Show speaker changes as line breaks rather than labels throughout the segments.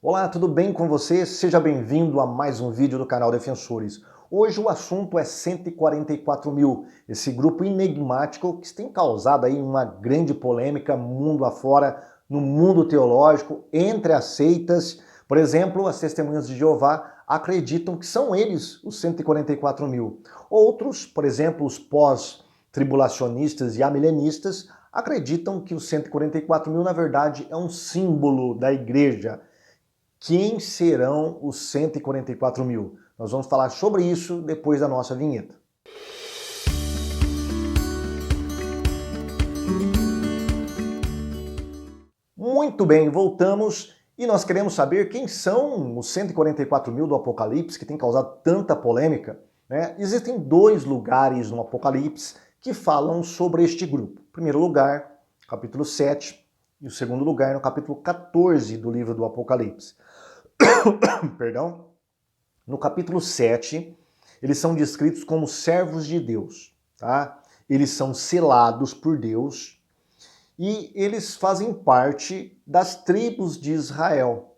Olá, tudo bem com você? Seja bem-vindo a mais um vídeo do canal Defensores. Hoje o assunto é 144 mil, esse grupo enigmático que tem causado aí uma grande polêmica mundo afora, no mundo teológico, entre as seitas. Por exemplo, as Testemunhas de Jeová acreditam que são eles os 144 mil. Outros, por exemplo, os pós-tribulacionistas e amilenistas, acreditam que os 144 mil, na verdade, é um símbolo da igreja. Quem serão os 144 mil? Nós vamos falar sobre isso depois da nossa vinheta. Muito bem, voltamos e nós queremos saber quem são os 144 mil do Apocalipse, que tem causado tanta polêmica, né? Existem dois lugares no Apocalipse que falam sobre este grupo. O primeiro lugar, capítulo 7, e o segundo lugar no capítulo 14 do livro do Apocalipse. Perdão. No capítulo 7, eles são descritos como servos de Deus, tá? Eles são selados por Deus e eles fazem parte das tribos de Israel.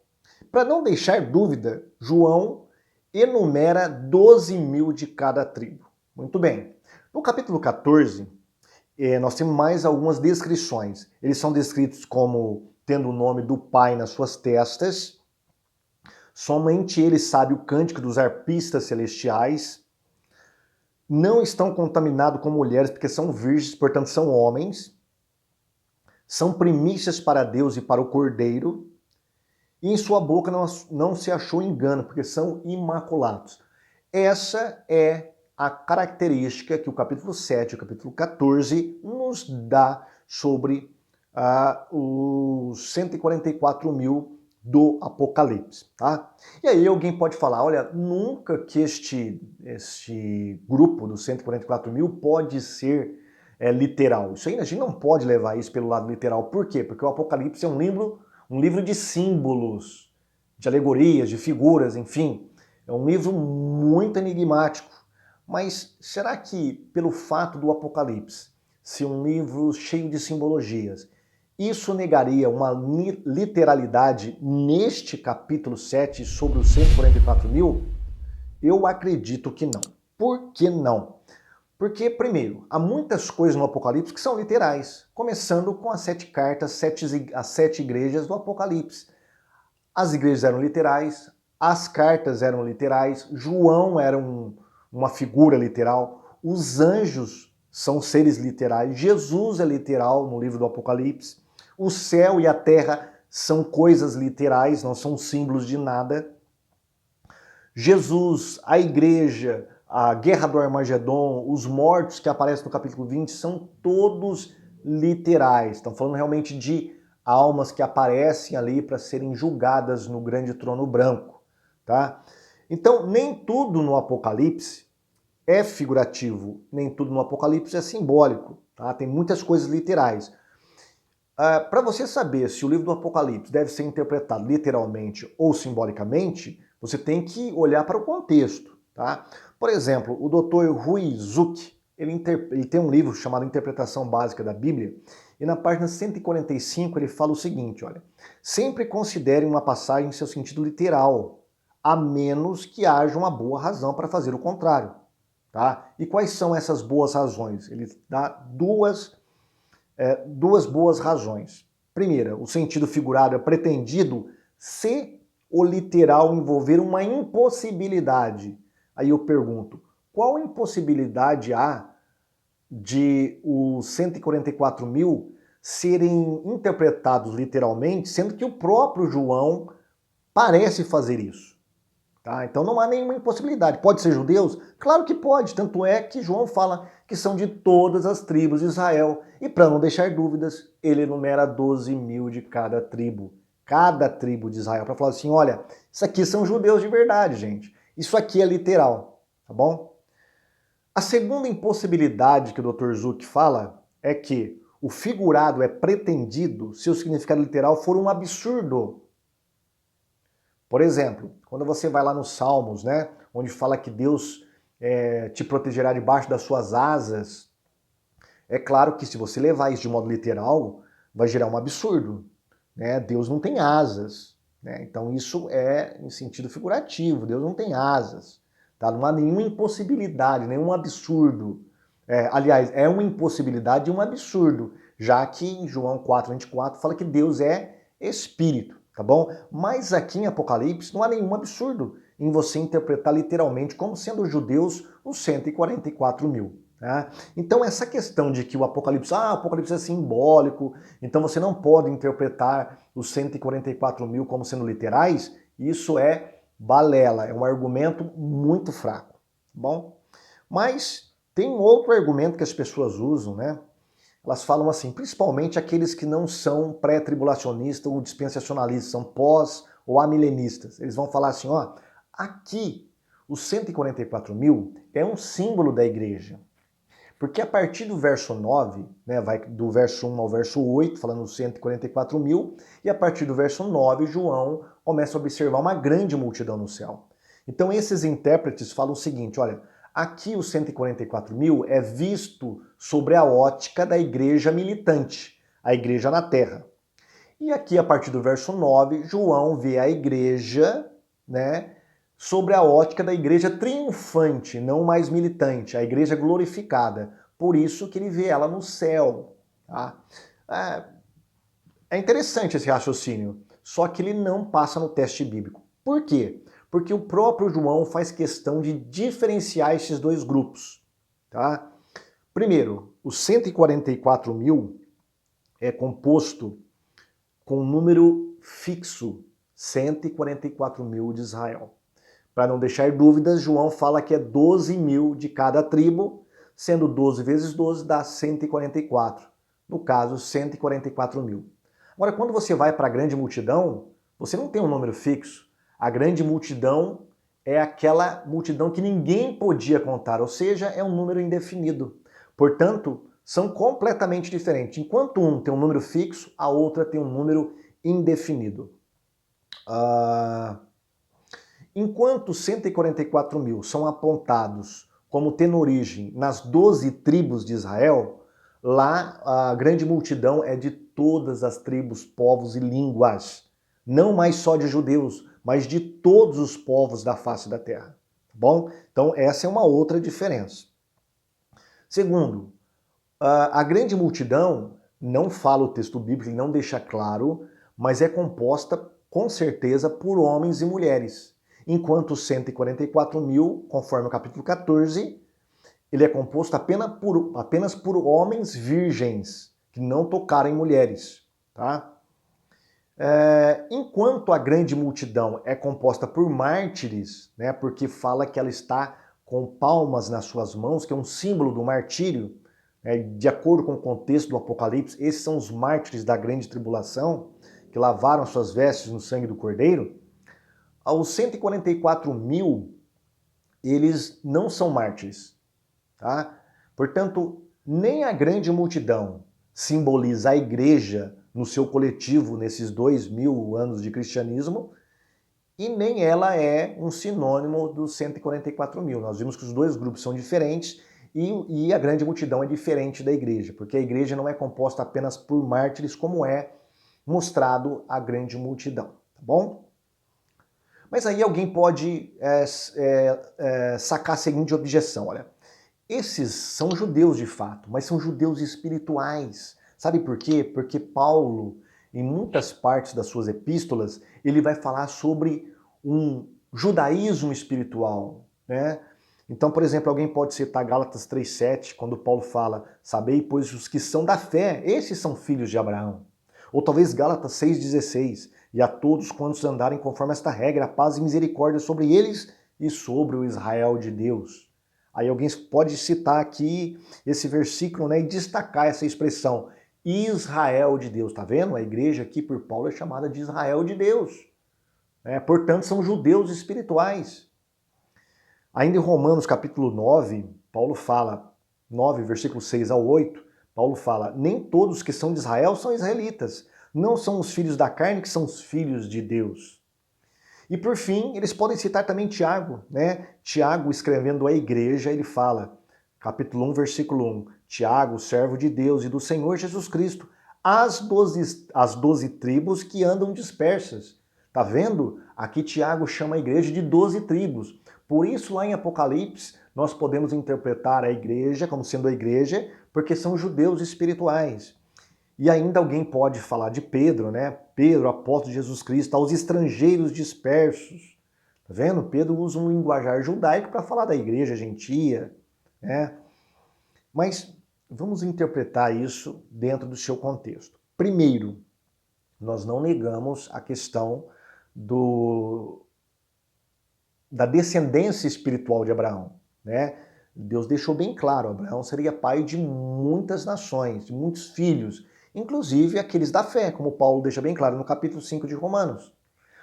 Para não deixar dúvida, João enumera 12 mil de cada tribo. Muito bem. No capítulo 14, nós temos mais algumas descrições. Eles são descritos como tendo o nome do Pai nas suas testas. Somente ele sabe o cântico dos arpistas celestiais. Não estão contaminados com mulheres, porque são virgens, portanto são homens. São primícias para Deus e para o Cordeiro. E em sua boca não se achou engano, porque são imaculados. Essa é a característica que o capítulo 7 e o capítulo 14 nos dá sobre os 144 mil do Apocalipse, tá? E aí alguém pode falar, olha, nunca que este grupo dos 144 mil pode ser literal. Isso aí a gente não pode levar isso pelo lado literal. Por quê? Porque o Apocalipse é um livro de símbolos, de alegorias, de figuras, enfim. É um livro muito enigmático. Mas será que pelo fato do Apocalipse ser um livro cheio de simbologias, isso negaria uma literalidade neste capítulo 7 sobre os 144 mil? Eu acredito que não. Por que não? Porque, primeiro, há muitas coisas no Apocalipse que são literais, começando com as 7 cartas, as 7 igrejas do Apocalipse. As igrejas eram literais, as cartas eram literais, João era uma figura literal, os anjos são seres literais, Jesus é literal no livro do Apocalipse, o céu e a terra são coisas literais, não são símbolos de nada. Jesus, a igreja, a guerra do Armagedon, os mortos que aparecem no capítulo 20 são todos literais. Estão falando realmente de almas que aparecem ali para serem julgadas no grande trono branco, tá? Então, nem tudo no Apocalipse é figurativo, nem tudo no Apocalipse é simbólico, tá? Tem muitas coisas literais. Para você saber se o livro do Apocalipse deve ser interpretado literalmente ou simbolicamente, você tem que olhar para o contexto, tá? Por exemplo, o Dr. Rui Zuck, ele tem um livro chamado Interpretação Básica da Bíblia, e na página 145 ele fala o seguinte, olha, sempre considere uma passagem em seu sentido literal, a menos que haja uma boa razão para fazer o contrário, tá? E quais são essas boas razões? Ele dá duas boas razões. Primeira, o sentido figurado é pretendido se o literal envolver uma impossibilidade. Aí eu pergunto, qual impossibilidade há de os 144 mil serem interpretados literalmente, sendo que o próprio João parece fazer isso? Tá? Então não há nenhuma impossibilidade. Pode ser judeus? Claro que pode, tanto é que João fala que são de todas as tribos de Israel. E para não deixar dúvidas, ele enumera 12 mil de cada tribo de Israel, para falar assim, olha, isso aqui são judeus de verdade, gente. Isso aqui é literal, tá bom? A segunda impossibilidade que o Dr. Zuck fala é que o figurado é pretendido se o significado literal for um absurdo. Por exemplo, quando você vai lá nos Salmos, né, onde fala que Deus te protegerá debaixo das suas asas, é claro que se você levar isso de modo literal, vai gerar um absurdo, né? Deus não tem asas, né? Então isso é em sentido figurativo, Deus não tem asas, tá? Não há nenhuma impossibilidade, nenhum absurdo. Aliás, é uma impossibilidade e um absurdo, já que em João 4:24 fala que Deus é espírito, tá bom? Mas aqui em Apocalipse não há nenhum absurdo em você interpretar literalmente como sendo os judeus os 144 mil. Tá? Então essa questão de que o Apocalipse é simbólico, então você não pode interpretar os 144 mil como sendo literais, isso é balela, é um argumento muito fraco, tá bom? Mas tem um outro argumento que as pessoas usam, né? Elas falam assim, principalmente aqueles que não são pré-tribulacionistas ou dispensacionalistas, são pós ou amilenistas. Eles vão falar assim, ó, aqui os 144 mil é um símbolo da igreja. Porque a partir do verso 9, né, vai do verso 1 ao verso 8, falando 144 mil, e a partir do verso 9, João começa a observar uma grande multidão no céu. Então esses intérpretes falam o seguinte, olha, aqui os 144 mil é visto sobre a ótica da igreja militante, a igreja na terra. E aqui, a partir do verso 9, João vê a igreja, né, sobre a ótica da igreja triunfante, não mais militante, a igreja glorificada. Por isso que ele vê ela no céu. Tá? É interessante esse raciocínio, só que ele não passa no teste bíblico. Por quê? Porque o próprio João faz questão de diferenciar esses dois grupos. Tá? Primeiro, os 144 mil é composto com um número fixo, 144 mil de Israel. Para não deixar dúvidas, João fala que é 12 mil de cada tribo, sendo 12 vezes 12 dá 144. No caso, 144 mil. Agora, quando você vai para a grande multidão, você não tem um número fixo. A grande multidão é aquela multidão que ninguém podia contar, ou seja, é um número indefinido. Portanto, são completamente diferentes. Enquanto um tem um número fixo, a outra tem um número indefinido. Enquanto 144 mil são apontados como tendo origem nas 12 tribos de Israel, lá a grande multidão é de todas as tribos, povos e línguas. Não mais só de judeus, mas de todos os povos da face da terra. Tá bom? Então essa é uma outra diferença. Segundo, a grande multidão, não fala o texto bíblico, ele não deixa claro, mas é composta com certeza por homens e mulheres. Enquanto os 144 mil, conforme o capítulo 14, ele é composto apenas por homens virgens, que não tocaram em mulheres. Tá? Enquanto a grande multidão é composta por mártires, né, porque fala que ela está com palmas nas suas mãos, que é um símbolo do martírio, de acordo com o contexto do Apocalipse, esses são os mártires da grande tribulação, que lavaram suas vestes no sangue do Cordeiro. Aos 144 mil, eles não são mártires. Tá? Portanto, nem a grande multidão simboliza a igreja no seu coletivo nesses 2000 anos de cristianismo, e nem ela é um sinônimo dos 144 mil. Nós vimos que os dois grupos são diferentes, e a grande multidão é diferente da igreja, porque a igreja não é composta apenas por mártires, como é mostrado a grande multidão, tá bom? Mas aí alguém pode sacar a seguinte objeção, olha, esses são judeus de fato, mas são judeus espirituais. Sabe por quê? Porque Paulo, em muitas partes das suas epístolas, ele vai falar sobre um judaísmo espiritual, né? Então, por exemplo, alguém pode citar Gálatas 3,7, quando Paulo fala, sabei, pois os que são da fé, esses são filhos de Abraão. Ou talvez Gálatas 6,16, e a todos quantos andarem conforme esta regra, a paz e misericórdia sobre eles e sobre o Israel de Deus. Aí alguém pode citar aqui esse versículo, né, e destacar essa expressão, Israel de Deus. Tá vendo? A igreja aqui por Paulo é chamada de Israel de Deus. Portanto, são judeus espirituais. Ainda em Romanos capítulo 9, Paulo fala, 9, versículo 6 ao 8, Paulo fala, nem todos que são de Israel são israelitas, não são os filhos da carne que são os filhos de Deus. E por fim, eles podem citar também Tiago, né? Tiago escrevendo à igreja, ele fala, capítulo 1, versículo 1, Tiago, servo de Deus e do Senhor Jesus Cristo, as 12 tribos que andam dispersas, Tá vendo? Aqui Tiago chama a igreja de 12 tribos. Por isso, lá em Apocalipse, nós podemos interpretar a igreja como sendo a igreja, porque são judeus espirituais. E ainda alguém pode falar de Pedro, né? Pedro, apóstolo de Jesus Cristo, aos estrangeiros dispersos. Tá vendo? Pedro usa um linguajar judaico para falar da igreja gentia, né? Mas vamos interpretar isso dentro do seu contexto. Primeiro, nós não negamos a questão da descendência espiritual de Abraão, né? Deus deixou bem claro, Abraão seria pai de muitas nações, de muitos filhos, inclusive aqueles da fé, como Paulo deixa bem claro no capítulo 5 de Romanos.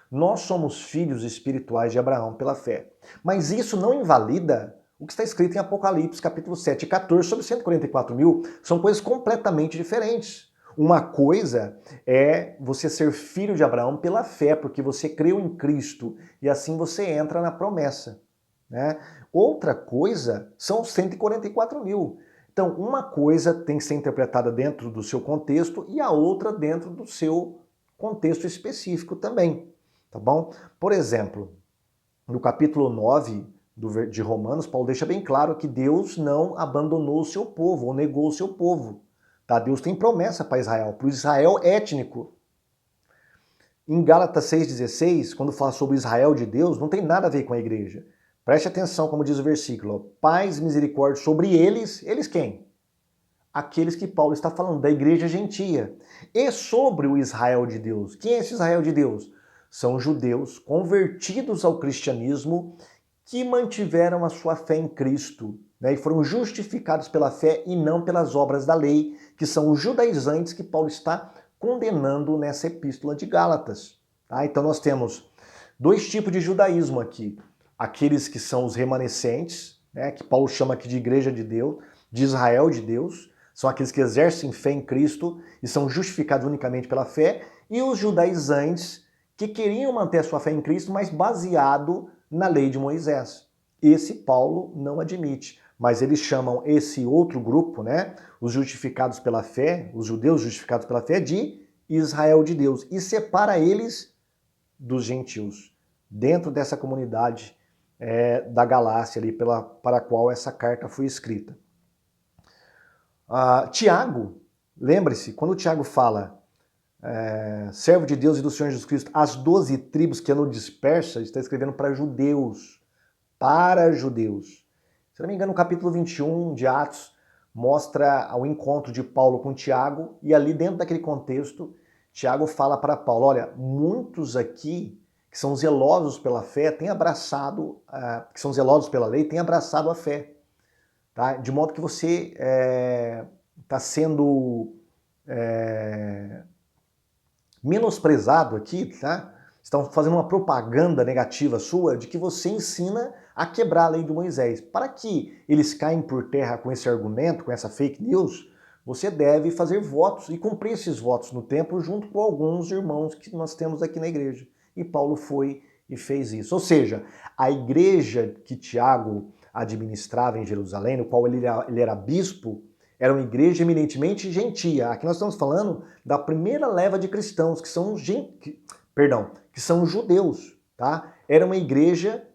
Nós somos filhos espirituais de Abraão pela fé. Mas isso não invalida o que está escrito em Apocalipse, capítulo 7 e 14, sobre 144 mil. São coisas completamente diferentes. Uma coisa é você ser filho de Abraão pela fé, porque você creu em Cristo e assim você entra na promessa, né? Outra coisa são os 144 mil. Então, uma coisa tem que ser interpretada dentro do seu contexto e a outra dentro do seu contexto específico também, tá bom? Por exemplo, no capítulo 9 de Romanos, Paulo deixa bem claro que Deus não abandonou o seu povo, ou negou o seu povo. Tá? Deus tem promessa para Israel, para o Israel étnico. Em Gálatas 6,16, quando fala sobre Israel de Deus, não tem nada a ver com a igreja. Preste atenção, como diz o versículo. Paz e misericórdia sobre eles. Eles quem? Aqueles que Paulo está falando, da igreja gentia. E sobre o Israel de Deus. Quem é esse Israel de Deus? São judeus convertidos ao cristianismo que mantiveram a sua fé em Cristo, né, e foram justificados pela fé e não pelas obras da lei, que são os judaizantes que Paulo está condenando nessa epístola de Gálatas. Tá? Então nós temos dois tipos de judaísmo aqui. Aqueles que são os remanescentes, né, que Paulo chama aqui de igreja de Deus, de Israel de Deus, são aqueles que exercem fé em Cristo e são justificados unicamente pela fé, e os judaizantes que queriam manter a sua fé em Cristo, mas baseado na lei de Moisés. Esse Paulo não admite, mas eles chamam esse outro grupo, né, os justificados pela fé, os judeus justificados pela fé, de Israel de Deus, e separa eles dos gentios, dentro dessa comunidade da Galácia, ali, para a qual essa carta foi escrita. Tiago, lembre-se, quando o Tiago fala servo de Deus e do Senhor Jesus Cristo, as 12 tribos que andam dispersas, está escrevendo para judeus. Para judeus. Se não me engano, no capítulo 21 de Atos, mostra o encontro de Paulo com Tiago, e ali dentro daquele contexto, Tiago fala para Paulo, olha, muitos aqui que são zelosos pela fé, têm abraçado, que são zelosos pela lei, têm abraçado a fé. Tá? De modo que você está sendo menosprezado aqui, tá? Estão fazendo uma propaganda negativa sua de que você ensina a quebrar a lei de Moisés. Para que eles caem por terra com esse argumento, com essa fake news, você deve fazer votos e cumprir esses votos no templo junto com alguns irmãos que nós temos aqui na igreja. E Paulo foi e fez isso. Ou seja, a igreja que Tiago administrava em Jerusalém, no qual ele era bispo, era uma igreja eminentemente gentia. Aqui nós estamos falando da primeira leva de cristãos, que são judeus, tá? Era uma igreja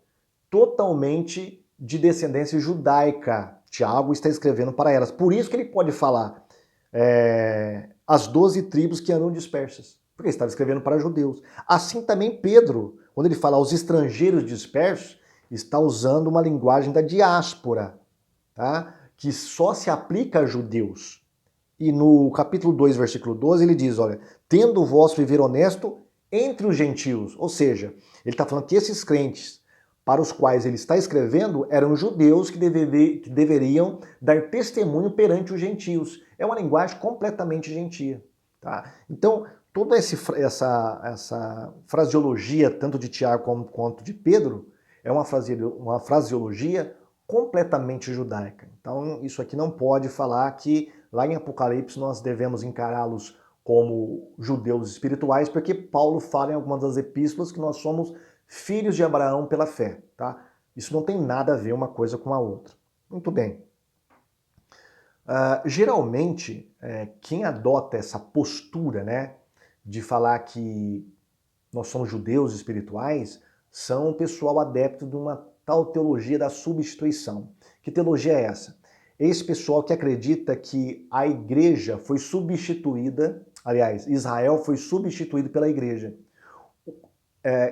totalmente de descendência judaica. Tiago está escrevendo para elas. Por isso que ele pode falar as 12 tribos que andam dispersas, porque ele estava escrevendo para judeus. Assim também Pedro, quando ele fala aos estrangeiros dispersos, está usando uma linguagem da diáspora, tá? Que só se aplica a judeus. E no capítulo 2, versículo 12, ele diz, olha, tendo o vosso viver honesto entre os gentios. Ou seja, ele está falando que esses crentes para os quais ele está escrevendo eram judeus que deveriam dar testemunho perante os gentios. É uma linguagem completamente gentia. Tá? Então, toda essa fraseologia, tanto de Tiago quanto de Pedro, é uma fraseologia completamente judaica. Então, isso aqui não pode falar que lá em Apocalipse nós devemos encará-los como judeus espirituais, porque Paulo fala em algumas das epístolas que nós somos filhos de Abraão pela fé, tá? Isso não tem nada a ver uma coisa com a outra. Muito bem. Geralmente, quem adota essa postura, né, de falar que nós somos judeus espirituais, são um pessoal adepto de uma tal teologia da substituição. Que teologia é essa? Esse pessoal que acredita que a igreja foi substituída, aliás, Israel foi substituído pela igreja.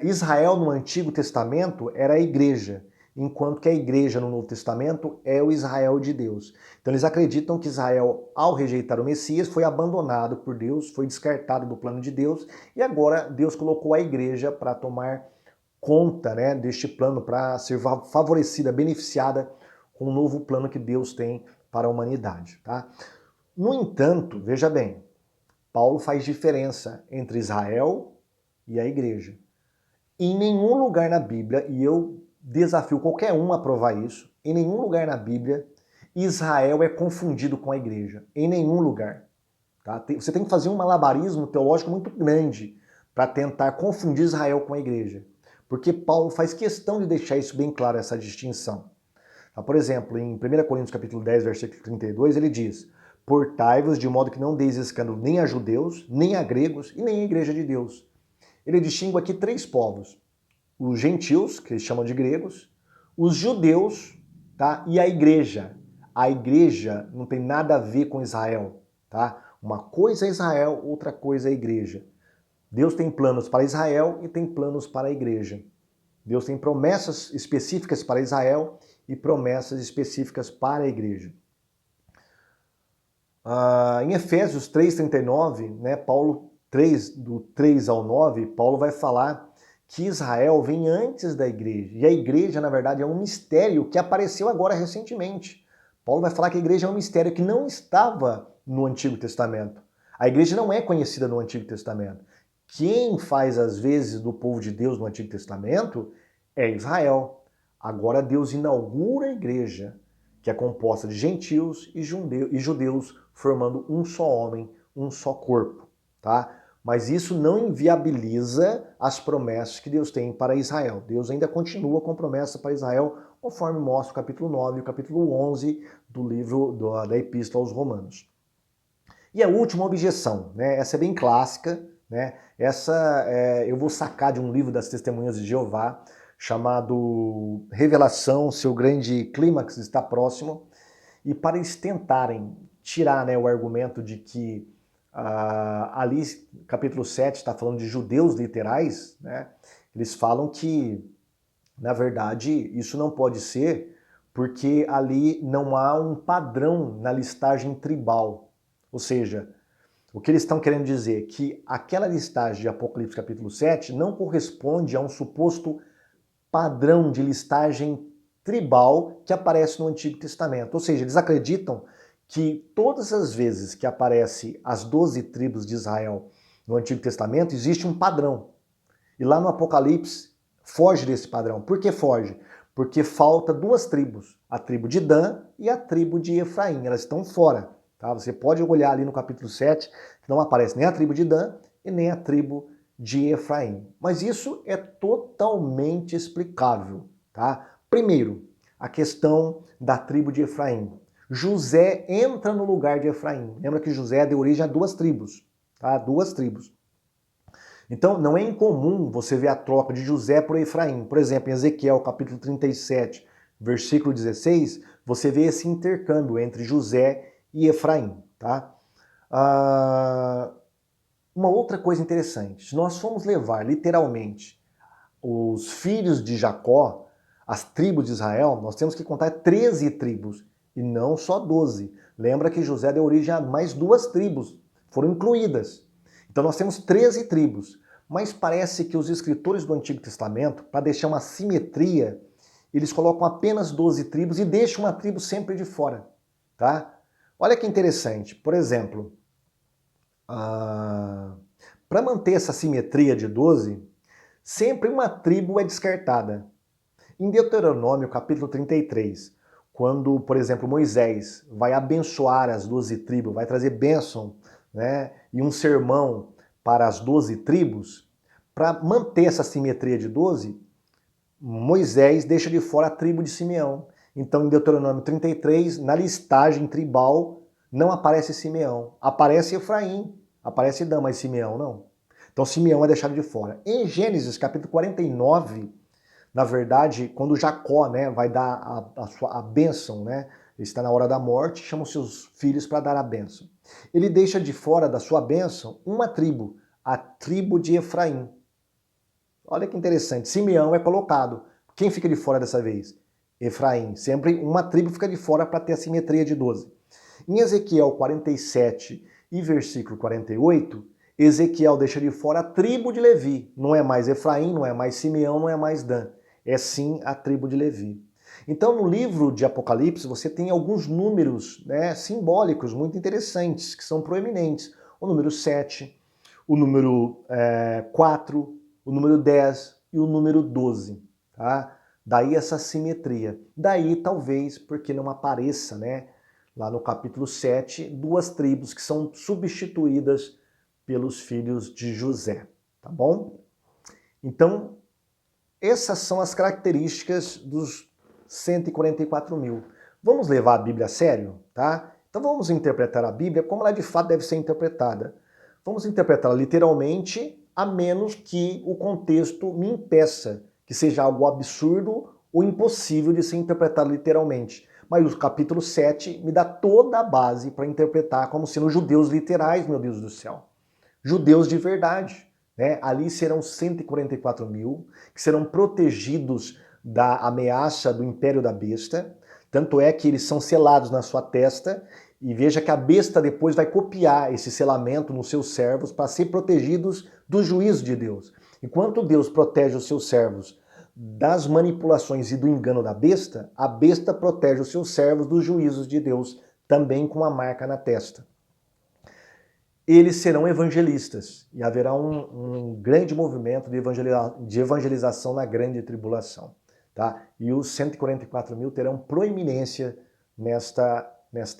Israel no Antigo Testamento era a igreja, enquanto que a igreja no Novo Testamento é o Israel de Deus. Então eles acreditam que Israel, ao rejeitar o Messias, foi abandonado por Deus, foi descartado do plano de Deus, e agora Deus colocou a igreja para tomar conta, né, deste plano, para ser favorecida, beneficiada com o novo plano que Deus tem para a humanidade. Tá? No entanto, veja bem, Paulo faz diferença entre Israel e a igreja. Em nenhum lugar na Bíblia, e eu desafio qualquer um a provar isso, em nenhum lugar na Bíblia Israel é confundido com a igreja. Em nenhum lugar. Tá? Você tem que fazer um malabarismo teológico muito grande para tentar confundir Israel com a igreja. Porque Paulo faz questão de deixar isso bem claro, essa distinção. Tá? Por exemplo, em 1 Coríntios capítulo 10, versículo 32, ele diz: portai-vos de modo que não deis escândalo nem a judeus, nem a gregos e nem a igreja de Deus. Ele distingue aqui três povos: os gentios, que eles chamam de gregos, os judeus, tá? E a igreja. A igreja não tem nada a ver com Israel, tá? Uma coisa é Israel, outra coisa é a igreja. Deus tem planos para Israel e tem planos para a igreja. Deus tem promessas específicas para Israel e promessas específicas para a igreja. Em Efésios 3,39, né, Paulo 3, do 3 ao 9, Paulo vai falar que Israel vem antes da igreja. E a igreja, na verdade, é um mistério que apareceu agora recentemente. Paulo vai falar que a igreja é um mistério que não estava no Antigo Testamento. A igreja não é conhecida no Antigo Testamento. Quem faz as vezes do povo de Deus no Antigo Testamento é Israel. Agora Deus inaugura a igreja, que é composta de gentios e judeus, formando um só homem, um só corpo, tá? Mas isso não inviabiliza as promessas que Deus tem para Israel. Deus ainda continua com promessa para Israel, conforme mostra o capítulo 9 e o capítulo 11 do livro da Epístola aos Romanos. E a última objeção, né? Essa é bem clássica, né? Essa eu vou sacar de um livro das Testemunhas de Jeová, chamado Revelação, seu grande clímax está próximo, e para eles tentarem tirar, né, o argumento de que ali, capítulo 7, está falando de judeus literais, né, eles falam que, na verdade, isso não pode ser, porque ali não há um padrão na listagem tribal. Ou seja, o que eles estão querendo dizer é que aquela listagem de Apocalipse capítulo 7 não corresponde a um suposto padrão de listagem tribal que aparece no Antigo Testamento. Ou seja, eles acreditam que todas as vezes que aparece as 12 tribos de Israel no Antigo Testamento, existe um padrão. E lá no Apocalipse foge desse padrão. Por que foge? Porque falta duas tribos, a tribo de Dan e a tribo de Efraim. Elas estão fora. Tá? Você pode olhar ali no capítulo 7, que não aparece nem a tribo de Dan e nem a tribo de Efraim. Mas isso é totalmente explicável, tá? Primeiro, a questão da tribo de Efraim. José entra no lugar de Efraim. Lembra que José deu origem a duas tribos, tá? Duas tribos. Então, não é incomum você ver a troca de José por Efraim. Por exemplo, em Ezequiel, capítulo 37, versículo 16, você vê esse intercâmbio entre José e Efraim, tá? Uma outra coisa interessante, se nós formos levar literalmente os filhos de Jacó, as tribos de Israel, nós temos que contar 13 tribos e não só 12. Lembra que José deu origem a mais duas tribos, foram incluídas. Então nós temos 13 tribos, mas parece que os escritores do Antigo Testamento, para deixar uma simetria, eles colocam apenas 12 tribos e deixam uma tribo sempre de fora, tá? Olha que interessante, por exemplo, para manter essa simetria de 12, sempre uma tribo é descartada. Em Deuteronômio, capítulo 33, quando, por exemplo, Moisés vai abençoar as 12 tribos, vai trazer bênção, né, e um sermão para as 12 tribos, para manter essa simetria de 12, Moisés deixa de fora a tribo de Simeão. Então, em Deuteronômio 33, na listagem tribal, não aparece Simeão. Aparece Efraim, aparece Dan, mas Simeão não. Então Simeão é deixado de fora. Em Gênesis capítulo 49, na verdade, quando Jacó, né, vai dar a bênção, né, ele está na hora da morte, chama os seus filhos para dar a bênção. Ele deixa de fora da sua bênção uma tribo, a tribo de Efraim. Olha que interessante, Simeão é colocado. Quem fica de fora dessa vez? Efraim. Sempre uma tribo fica de fora para ter a simetria de 12. Em Ezequiel 47 e versículo 48, Ezequiel deixa de fora a tribo de Levi. Não é mais Efraim, não é mais Simeão, não é mais Dan. É sim a tribo de Levi. Então, no livro de Apocalipse, você tem alguns números, né, simbólicos muito interessantes, que são proeminentes. O número 7, o número 4, o número 10 e o número 12. Tá? Daí essa simetria. Daí, talvez, porque não apareça, né, lá no capítulo 7, duas tribos que são substituídas pelos filhos de José. Tá bom? Então, essas são as características dos 144 mil. Vamos levar a Bíblia a sério, tá? Então vamos interpretar a Bíblia como ela de fato deve ser interpretada. Vamos interpretá-la literalmente, a menos que o contexto me impeça, que seja algo absurdo ou impossível de ser interpretado literalmente. Mas o capítulo 7 me dá toda a base para interpretar como sendo judeus literais, meu Deus do céu. Judeus de verdade. Né? Ali serão 144 mil, que serão protegidos da ameaça do império da besta, tanto é que eles são selados na sua testa, e veja que a besta depois vai copiar esse selamento nos seus servos para ser protegidos do juízo de Deus. Enquanto Deus protege os seus servos das manipulações e do engano da besta, a besta protege os seus servos dos juízos de Deus, também com a marca na testa. Eles serão evangelistas e haverá um grande movimento de evangelização na grande tribulação. Tá? E os 144 mil terão proeminência nesta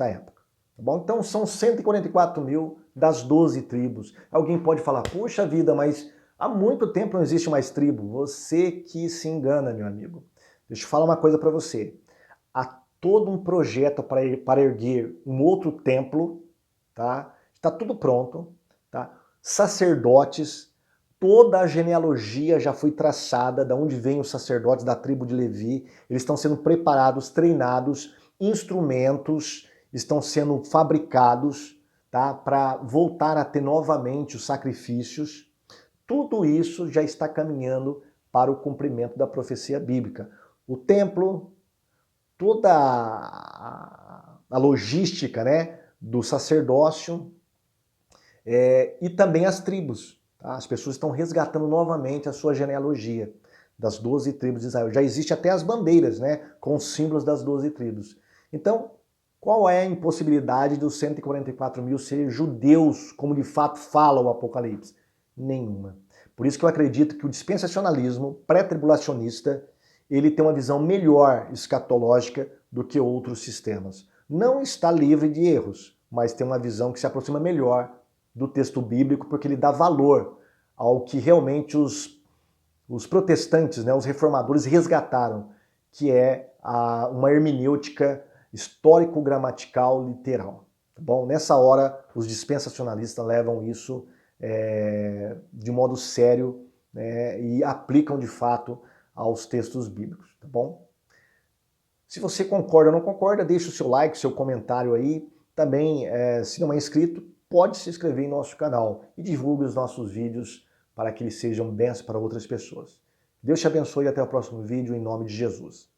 época. Tá bom? Então são 144 mil das 12 tribos. Alguém pode falar, puxa vida, mas há muito tempo não existe mais tribo. Você que se engana, meu amigo. Deixa eu falar uma coisa para você. Há todo um projeto para erguer um outro templo, tá? Está tudo pronto, tá? Sacerdotes, toda a genealogia já foi traçada, de onde vêm os sacerdotes da tribo de Levi. Eles estão sendo preparados, treinados, instrumentos estão sendo fabricados, tá? Para voltar a ter novamente os sacrifícios. Tudo isso já está caminhando para o cumprimento da profecia bíblica. O templo, toda a logística, né, do sacerdócio, e também as tribos. Tá? As pessoas estão resgatando novamente a sua genealogia das 12 tribos de Israel. Já existe até as bandeiras, né, com os símbolos das 12 tribos. Então, qual é a impossibilidade dos 144 mil serem judeus, como de fato fala o Apocalipse? Nenhuma. Por isso que eu acredito que o dispensacionalismo pré-tribulacionista ele tem uma visão melhor escatológica do que outros sistemas. Não está livre de erros, mas tem uma visão que se aproxima melhor do texto bíblico, porque ele dá valor ao que realmente os protestantes, né, os reformadores resgataram, que é uma hermenêutica histórico-gramatical literal. Tá bom? Nessa hora, os dispensacionalistas levam isso de modo sério, né, e aplicam de fato aos textos bíblicos. Tá bom? Se você concorda ou não concorda, deixe o seu like, seu comentário aí. Também, se não é inscrito, pode se inscrever em nosso canal e divulgue os nossos vídeos para que eles sejam bênçãos para outras pessoas. Deus te abençoe e até o próximo vídeo, em nome de Jesus.